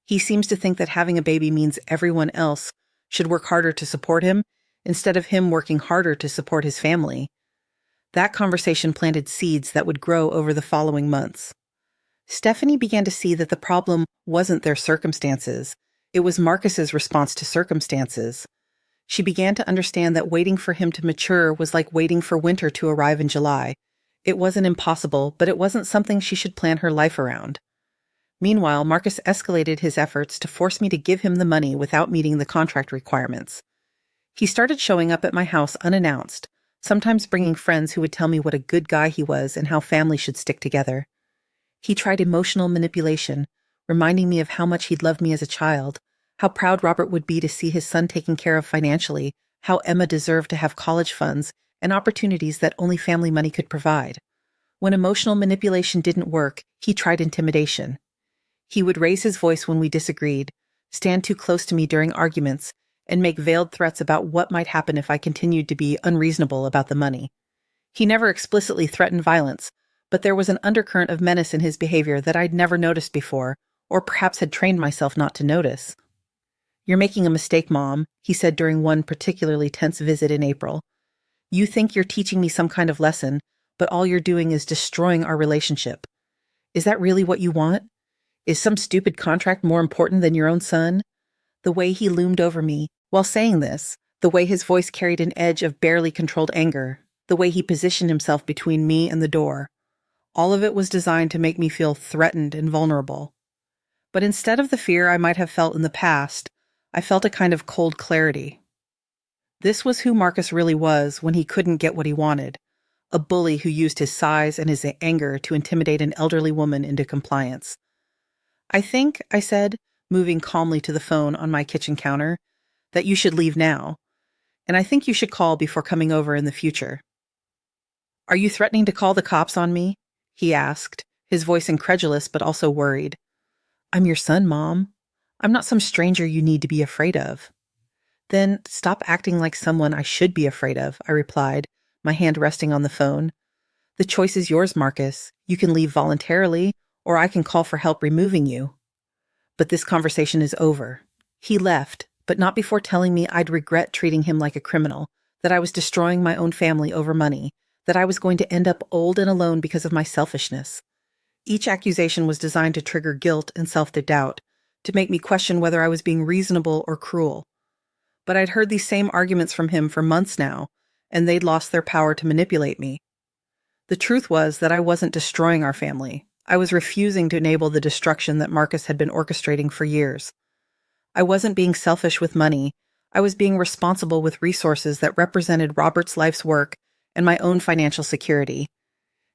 He seems to think that having a baby means everyone else should work harder to support him instead of him working harder to support his family." That conversation planted seeds that would grow over the following months. Stephanie began to see that the problem wasn't their circumstances. It was Marcus's response to circumstances. She began to understand that waiting for him to mature was like waiting for winter to arrive in July. It wasn't impossible, but it wasn't something she should plan her life around. Meanwhile, Marcus escalated his efforts to force me to give him the money without meeting the contract requirements. He started showing up at my house unannounced, sometimes bringing friends who would tell me what a good guy he was and how family should stick together. He tried emotional manipulation, reminding me of how much he'd loved me as a child, how proud Robert would be to see his son taken care of financially, how Emma deserved to have college funds and opportunities that only family money could provide. When emotional manipulation didn't work, he tried intimidation. He would raise his voice when we disagreed, stand too close to me during arguments, and make veiled threats about what might happen if I continued to be unreasonable about the money. He never explicitly threatened violence, but there was an undercurrent of menace in his behavior that I'd never noticed before, or perhaps had trained myself not to notice. "You're making a mistake, Mom," he said during one particularly tense visit in April. "You think you're teaching me some kind of lesson, but all you're doing is destroying our relationship. Is that really what you want? Is some stupid contract more important than your own son?" The way he loomed over me while saying this, the way his voice carried an edge of barely controlled anger, the way he positioned himself between me and the door, all of it was designed to make me feel threatened and vulnerable. But instead of the fear I might have felt in the past, I felt a kind of cold clarity. This was who Marcus really was when he couldn't get what he wanted, a bully who used his size and his anger to intimidate an elderly woman into compliance. "I think," I said, moving calmly to the phone on my kitchen counter, "that you should leave now. And I think you should call before coming over in the future." "Are you threatening to call the cops on me?" he asked, his voice incredulous but also worried. "I'm your son, Mom. I'm not some stranger you need to be afraid of." Then stop acting like someone I should be afraid of, I replied, my hand resting on the phone. The choice is yours, Marcus. You can leave voluntarily, or I can call for help removing you. But this conversation is over. He left, but not before telling me I'd regret treating him like a criminal, that I was destroying my own family over money, that I was going to end up old and alone because of my selfishness. Each accusation was designed to trigger guilt and self-doubt, to make me question whether I was being reasonable or cruel. But I'd heard these same arguments from him for months now, and they'd lost their power to manipulate me. The truth was that I wasn't destroying our family. I was refusing to enable the destruction that Marcus had been orchestrating for years. I wasn't being selfish with money. I was being responsible with resources that represented Robert's life's work and my own financial security.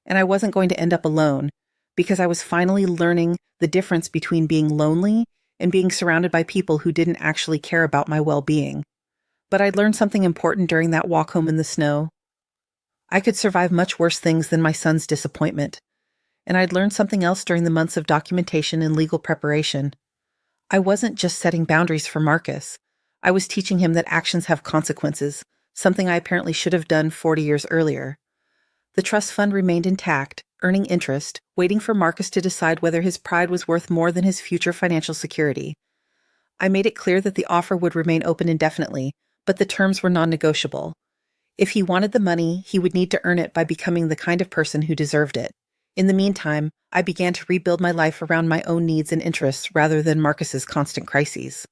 And I wasn't going to end up alone, because I was finally learning the difference between being lonely and being surrounded by people who didn't actually care about my well-being. But I'd learned something important during that walk home in the snow. I could survive much worse things than my son's disappointment. And I'd learned something else during the months of documentation and legal preparation. I wasn't just setting boundaries for Marcus. I was teaching him that actions have consequences, something I apparently should have done 40 years earlier. The trust fund remained intact, earning interest, waiting for Marcus to decide whether his pride was worth more than his future financial security. I made it clear that the offer would remain open indefinitely, but the terms were non-negotiable. If he wanted the money, he would need to earn it by becoming the kind of person who deserved it. In the meantime, I began to rebuild my life around my own needs and interests rather than Marcus's constant crises.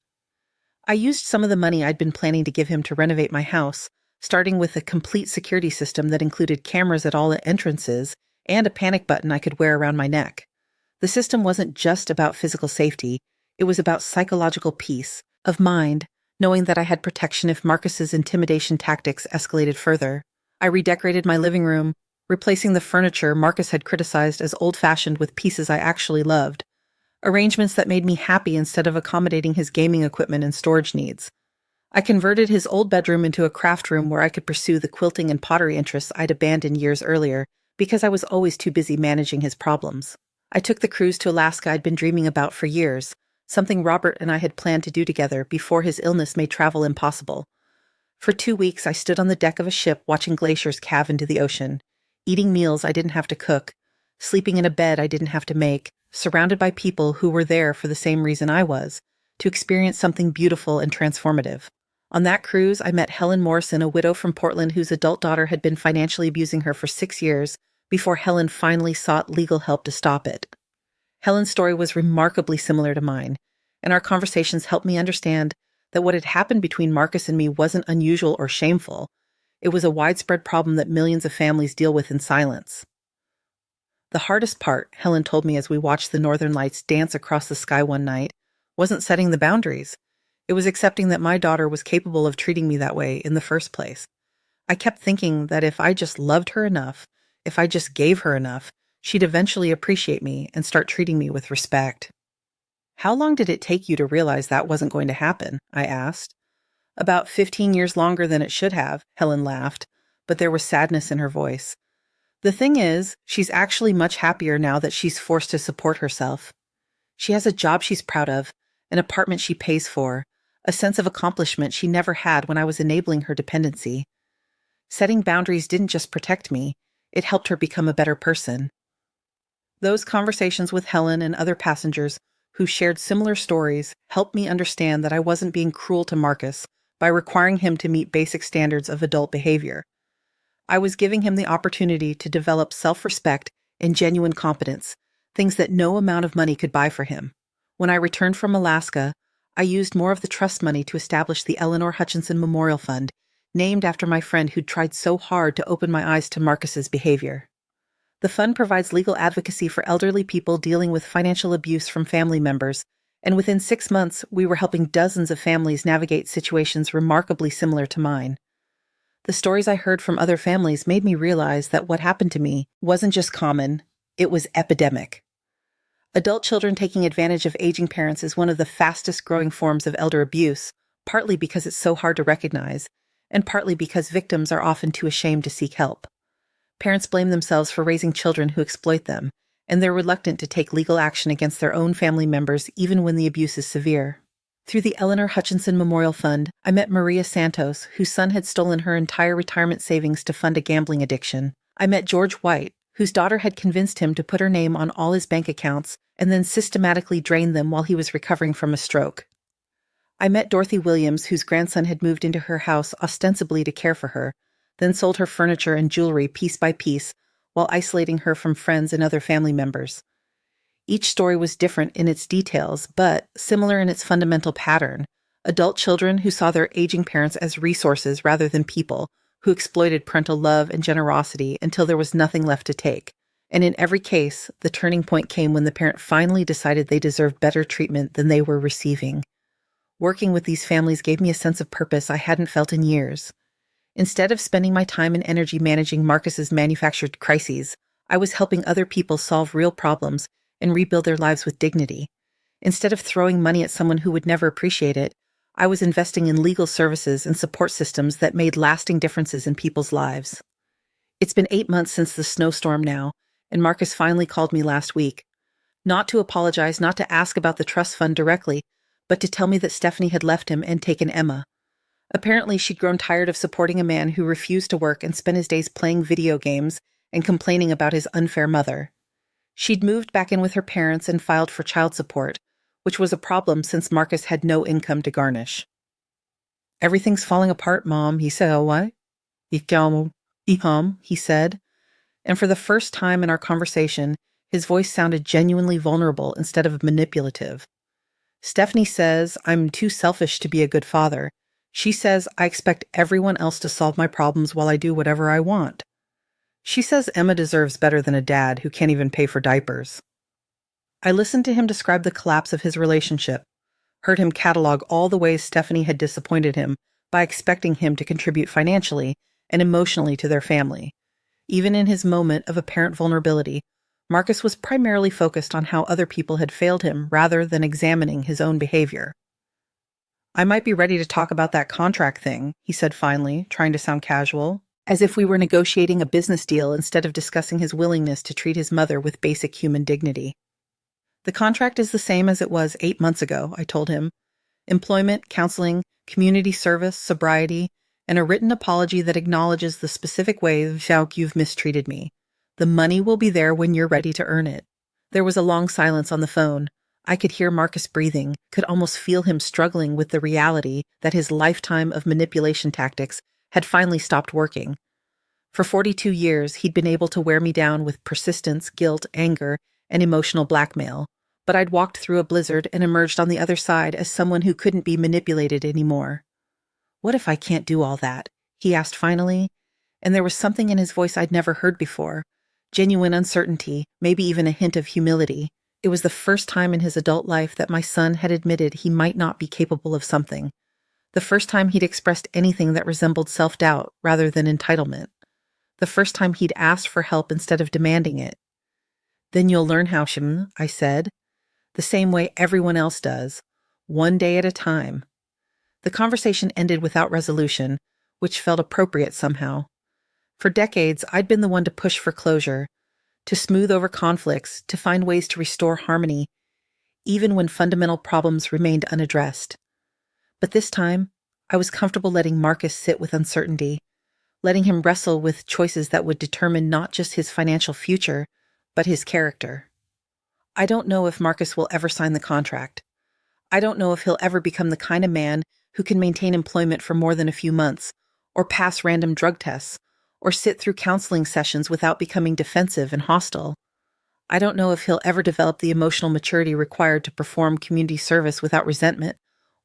I used some of the money I'd been planning to give him to renovate my house, starting with a complete security system that included cameras at all entrances and a panic button I could wear around my neck. The system wasn't just about physical safety, it was about psychological peace of mind, knowing that I had protection if Marcus's intimidation tactics escalated further. I redecorated my living room, replacing the furniture Marcus had criticized as old-fashioned with pieces I actually loved, arrangements that made me happy instead of accommodating his gaming equipment and storage needs. I converted his old bedroom into a craft room where I could pursue the quilting and pottery interests I'd abandoned years earlier because I was always too busy managing his problems. I took the cruise to Alaska I'd been dreaming about for years, something Robert and I had planned to do together before his illness made travel impossible. For 2 weeks, I stood on the deck of a ship watching glaciers calve into the ocean, eating meals I didn't have to cook, sleeping in a bed I didn't have to make, surrounded by people who were there for the same reason I was, to experience something beautiful and transformative. On that cruise, I met Helen Morrison, a widow from Portland whose adult daughter had been financially abusing her for 6 years before Helen finally sought legal help to stop it. Helen's story was remarkably similar to mine, and our conversations helped me understand that what had happened between Marcus and me wasn't unusual or shameful. It was a widespread problem that millions of families deal with in silence. The hardest part, Helen told me as we watched the northern lights dance across the sky one night, wasn't setting the boundaries. It was accepting that my daughter was capable of treating me that way in the first place. I kept thinking that if I just loved her enough, if I just gave her enough, she'd eventually appreciate me and start treating me with respect. How long did it take you to realize that wasn't going to happen? I asked. About 15 years longer than it should have, Helen laughed, but there was sadness in her voice. The thing is, she's actually much happier now that she's forced to support herself. She has a job she's proud of, an apartment she pays for, a sense of accomplishment she never had when I was enabling her dependency. Setting boundaries didn't just protect me, it helped her become a better person. Those conversations with Helen and other passengers who shared similar stories helped me understand that I wasn't being cruel to Marcus by requiring him to meet basic standards of adult behavior. I was giving him the opportunity to develop self-respect and genuine competence, things that no amount of money could buy for him. When I returned from Alaska, I used more of the trust money to establish the Eleanor Hutchinson Memorial Fund, named after my friend who'd tried so hard to open my eyes to Marcus's behavior. The fund provides legal advocacy for elderly people dealing with financial abuse from family members, and within 6 months, we were helping dozens of families navigate situations remarkably similar to mine. The stories I heard from other families made me realize that what happened to me wasn't just common, it was epidemic. Adult children taking advantage of aging parents is one of the fastest growing forms of elder abuse, partly because it's so hard to recognize, and partly because victims are often too ashamed to seek help. Parents blame themselves for raising children who exploit them, and they're reluctant to take legal action against their own family members even when the abuse is severe. Through the Eleanor Hutchinson Memorial Fund, I met Maria Santos, whose son had stolen her entire retirement savings to fund a gambling addiction. I met George White, whose daughter had convinced him to put her name on all his bank accounts and then systematically drained them while he was recovering from a stroke. I met Dorothy Williams, whose grandson had moved into her house ostensibly to care for her, then sold her furniture and jewelry piece by piece while isolating her from friends and other family members. Each story was different in its details, but similar in its fundamental pattern. Adult children who saw their aging parents as resources rather than people, who exploited parental love and generosity until there was nothing left to take. And in every case, the turning point came when the parent finally decided they deserved better treatment than they were receiving. Working with these families gave me a sense of purpose I hadn't felt in years. Instead of spending my time and energy managing Marcus's manufactured crises, I was helping other people solve real problems and rebuild their lives with dignity. Instead of throwing money at someone who would never appreciate it, I was investing in legal services and support systems that made lasting differences in people's lives. It's been 8 months since the snowstorm now, and Marcus finally called me last week. Not to apologize, not to ask about the trust fund directly, but to tell me that Stephanie had left him and taken Emma. Apparently, she'd grown tired of supporting a man who refused to work and spent his days playing video games and complaining about his unfair mother. She'd moved back in with her parents and filed for child support, which was a problem since Marcus had no income to garnish. "Everything's falling apart, Mom," he said. "What?" He said. And for the first time in our conversation, his voice sounded genuinely vulnerable instead of manipulative. "Stephanie says I'm too selfish to be a good father. She says I expect everyone else to solve my problems while I do whatever I want. She says Emma deserves better than a dad who can't even pay for diapers." I listened to him describe the collapse of his relationship, heard him catalog all the ways Stephanie had disappointed him by expecting him to contribute financially and emotionally to their family. Even in his moment of apparent vulnerability, Marcus was primarily focused on how other people had failed him rather than examining his own behavior. "I might be ready to talk about that contract thing," he said finally, trying to sound casual, as if we were negotiating a business deal instead of discussing his willingness to treat his mother with basic human dignity. "The contract is the same as it was 8 months ago," I told him. "Employment, counseling, community service, sobriety, and a written apology that acknowledges the specific way you've mistreated me. The money will be there when you're ready to earn it." There was a long silence on the phone. I could hear Marcus breathing, could almost feel him struggling with the reality that his lifetime of manipulation tactics had finally stopped working. For 42 years, he'd been able to wear me down with persistence, guilt, anger, and emotional blackmail. But I'd walked through a blizzard and emerged on the other side as someone who couldn't be manipulated anymore. "What if I can't do all that?" he asked finally, and there was something in his voice I'd never heard before. Genuine uncertainty, maybe even a hint of humility. It was the first time in his adult life that my son had admitted he might not be capable of something. The first time he'd expressed anything that resembled self-doubt rather than entitlement. The first time he'd asked for help instead of demanding it. "Then you'll learn how, Shim," I said. "The same way everyone else does. One day at a time." The conversation ended without resolution, which felt appropriate somehow. For decades, I'd been the one to push for closure, to smooth over conflicts, to find ways to restore harmony, even when fundamental problems remained unaddressed. But this time, I was comfortable letting Marcus sit with uncertainty, letting him wrestle with choices that would determine not just his financial future, but his character. I don't know if Marcus will ever sign the contract. I don't know if he'll ever become the kind of man who can maintain employment for more than a few months, or pass random drug tests, or sit through counseling sessions without becoming defensive and hostile. I don't know if he'll ever develop the emotional maturity required to perform community service without resentment,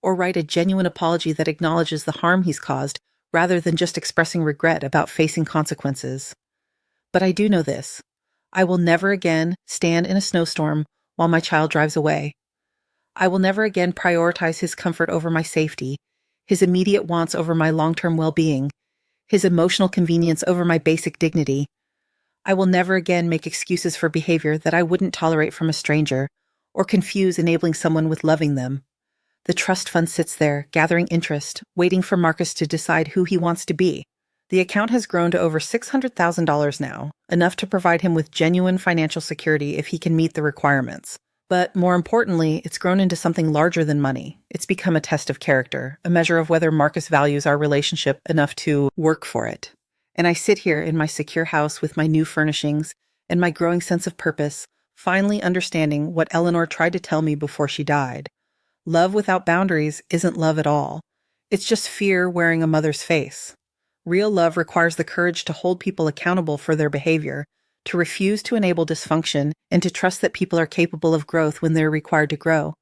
or write a genuine apology that acknowledges the harm he's caused rather than just expressing regret about facing consequences. But I do know this. I will never again stand in a snowstorm while my child drives away. I will never again prioritize his comfort over my safety, his immediate wants over my long-term well-being, his emotional convenience over my basic dignity. I will never again make excuses for behavior that I wouldn't tolerate from a stranger, or confuse enabling someone with loving them. The trust fund sits there, gathering interest, waiting for Marcus to decide who he wants to be. The account has grown to over $600,000 now, enough to provide him with genuine financial security if he can meet the requirements. But more importantly, it's grown into something larger than money. It's become a test of character, a measure of whether Marcus values our relationship enough to work for it. And I sit here in my secure house with my new furnishings and my growing sense of purpose, finally understanding what Eleanor tried to tell me before she died. Love without boundaries isn't love at all. It's just fear wearing a mother's face. Real love requires the courage to hold people accountable for their behavior, to refuse to enable dysfunction, and to trust that people are capable of growth when they're required to grow.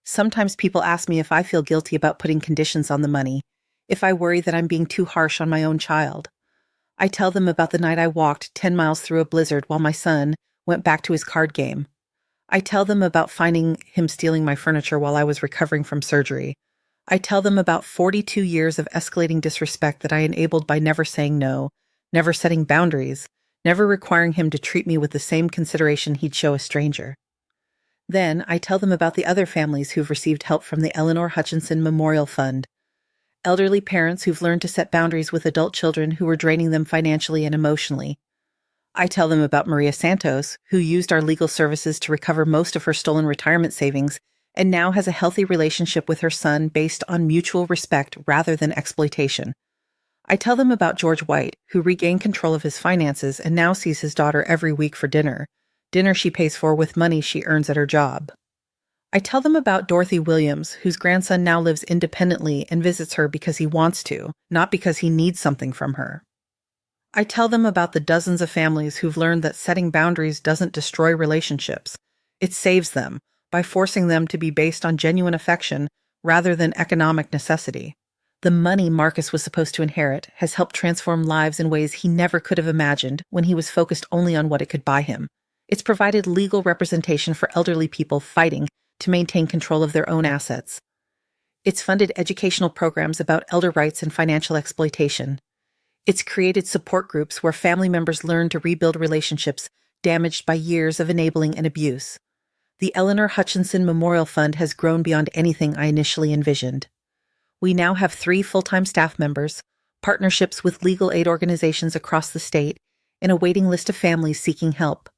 Sometimes people ask me if I feel guilty about putting conditions on the money, if I worry that I'm being too harsh on my own child. I tell them about the night I walked 10 miles through a blizzard while my son went back to his card game. I tell them about finding him stealing my furniture while I was recovering from surgery. I tell them about 42 years of escalating disrespect that I enabled by never saying no, never setting boundaries, never requiring him to treat me with the same consideration he'd show a stranger. Then I tell them about the other families who've received help from the Eleanor Hutchinson Memorial Fund, elderly parents who've learned to set boundaries with adult children who were draining them financially and emotionally. I tell them about Maria Santos, who used our legal services to recover most of her stolen retirement savings and now has a healthy relationship with her son based on mutual respect rather than exploitation. I tell them about George White, who regained control of his finances and now sees his daughter every week for dinner she pays for with money she earns at her job. I tell them about Dorothy Williams, whose grandson now lives independently and visits her because he wants to, not because he needs something from her. I tell them about the dozens of families who've learned that setting boundaries doesn't destroy relationships. It saves them by forcing them to be based on genuine affection rather than economic necessity. The money Marcus was supposed to inherit has helped transform lives in ways he never could have imagined when he was focused only on what it could buy him. It's provided legal representation for elderly people fighting to maintain control of their own assets. It's funded educational programs about elder rights and financial exploitation. It's created support groups where family members learn to rebuild relationships damaged by years of enabling and abuse. The Eleanor Hutchinson Memorial Fund has grown beyond anything I initially envisioned. We now have 3 full-time staff members, partnerships with legal aid organizations across the state, and a waiting list of families seeking help.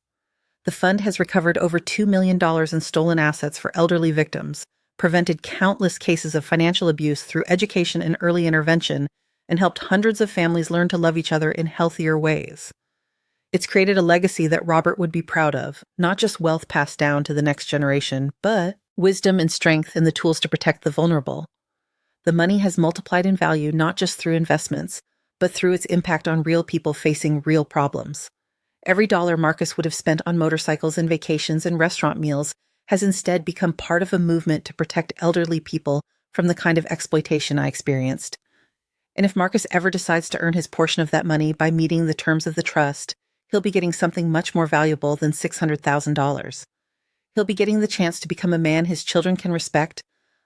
The fund has recovered over $2 million in stolen assets for elderly victims, prevented countless cases of financial abuse through education and early intervention, and helped hundreds of families learn to love each other in healthier ways. It's created a legacy that Robert would be proud of, not just wealth passed down to the next generation, but wisdom and strength and the tools to protect the vulnerable. The money has multiplied in value not just through investments, but through its impact on real people facing real problems. Every dollar Marcus would have spent on motorcycles and vacations and restaurant meals has instead become part of a movement to protect elderly people from the kind of exploitation I experienced. And if Marcus ever decides to earn his portion of that money by meeting the terms of the trust, he'll be getting something much more valuable than $600,000. He'll be getting the chance to become a man his children can respect,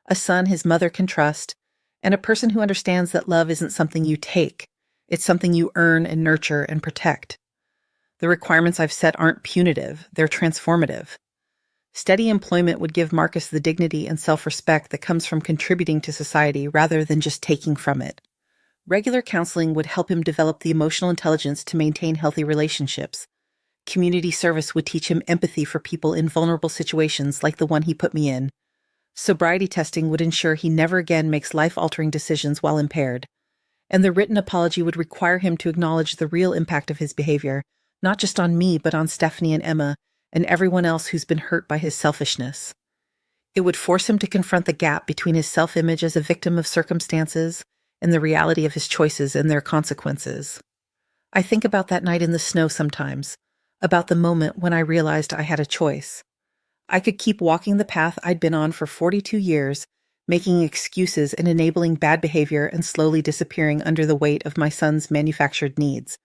a son his mother can trust, and a person who understands that love isn't something you take, it's something you earn and nurture and protect. The requirements I've set aren't punitive, they're transformative. Steady employment would give Marcus the dignity and self-respect that comes from contributing to society rather than just taking from it. Regular counseling would help him develop the emotional intelligence to maintain healthy relationships. Community service would teach him empathy for people in vulnerable situations like the one he put me in. Sobriety testing would ensure he never again makes life-altering decisions while impaired. And the written apology would require him to acknowledge the real impact of his behavior, not just on me, but on Stephanie and Emma, and everyone else who's been hurt by his selfishness. It would force him to confront the gap between his self-image as a victim of circumstances and the reality of his choices and their consequences. I think about that night in the snow sometimes, about the moment when I realized I had a choice. I could keep walking the path I'd been on for 42 years, making excuses and enabling bad behavior and slowly disappearing under the weight of my son's manufactured needs.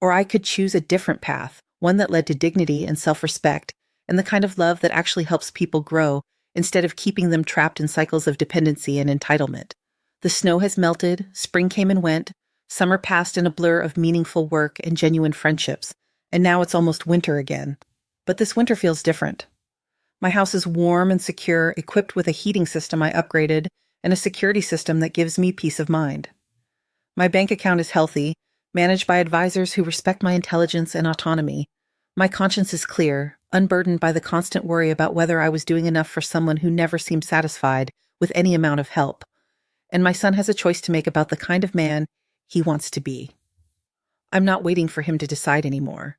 Or I could choose a different path, one that led to dignity and self-respect, and the kind of love that actually helps people grow instead of keeping them trapped in cycles of dependency and entitlement. The snow has melted, spring came and went, summer passed in a blur of meaningful work and genuine friendships, and now it's almost winter again. But this winter feels different. My house is warm and secure, equipped with a heating system I upgraded and a security system that gives me peace of mind. My bank account is healthy, managed by advisors who respect my intelligence and autonomy. My conscience is clear, unburdened by the constant worry about whether I was doing enough for someone who never seemed satisfied with any amount of help. And my son has a choice to make about the kind of man he wants to be. I'm not waiting for him to decide anymore.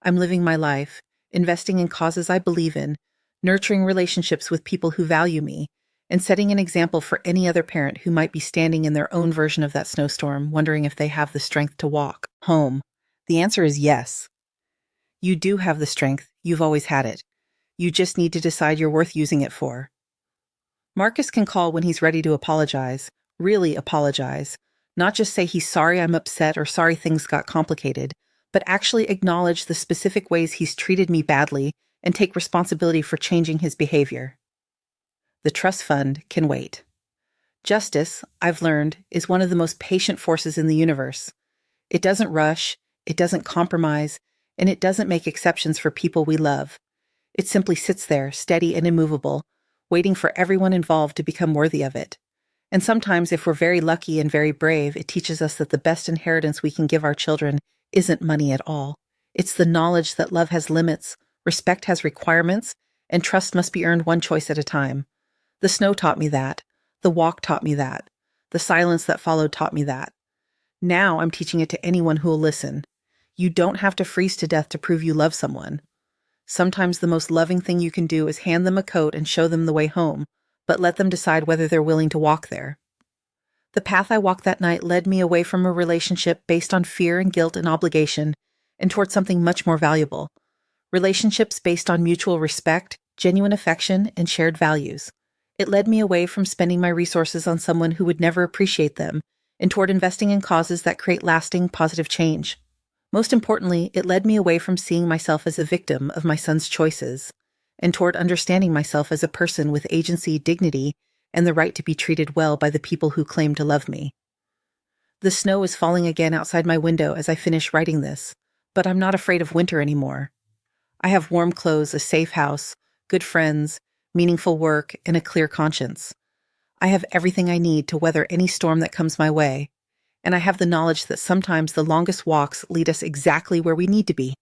I'm living my life, investing in causes I believe in, nurturing relationships with people who value me, and setting an example for any other parent who might be standing in their own version of that snowstorm, wondering if they have the strength to walk home. The answer is yes. You do have the strength. You've always had it. You just need to decide you're worth using it for. Marcus can call when he's ready to apologize, really apologize, not just say he's sorry I'm upset or sorry things got complicated, but actually acknowledge the specific ways he's treated me badly and take responsibility for changing his behavior. The trust fund can wait. Justice, I've learned, is one of the most patient forces in the universe. It doesn't rush, it doesn't compromise, and it doesn't make exceptions for people we love. It simply sits there, steady and immovable, waiting for everyone involved to become worthy of it. And sometimes, if we're very lucky and very brave, it teaches us that the best inheritance we can give our children isn't money at all. It's the knowledge that love has limits, respect has requirements, and trust must be earned one choice at a time. The snow taught me that. The walk taught me that. The silence that followed taught me that. Now I'm teaching it to anyone who will listen. You don't have to freeze to death to prove you love someone. Sometimes the most loving thing you can do is hand them a coat and show them the way home, but let them decide whether they're willing to walk there. The path I walked that night led me away from a relationship based on fear and guilt and obligation, and towards something much more valuable. Relationships based on mutual respect, genuine affection, and shared values. It led me away from spending my resources on someone who would never appreciate them, and toward investing in causes that create lasting, positive change. Most importantly, it led me away from seeing myself as a victim of my son's choices, and toward understanding myself as a person with agency, dignity, and the right to be treated well by the people who claim to love me. The snow is falling again outside my window as I finish writing this, but I'm not afraid of winter anymore. I have warm clothes, a safe house, good friends, meaningful work, and a clear conscience. I have everything I need to weather any storm that comes my way, and I have the knowledge that sometimes the longest walks lead us exactly where we need to be.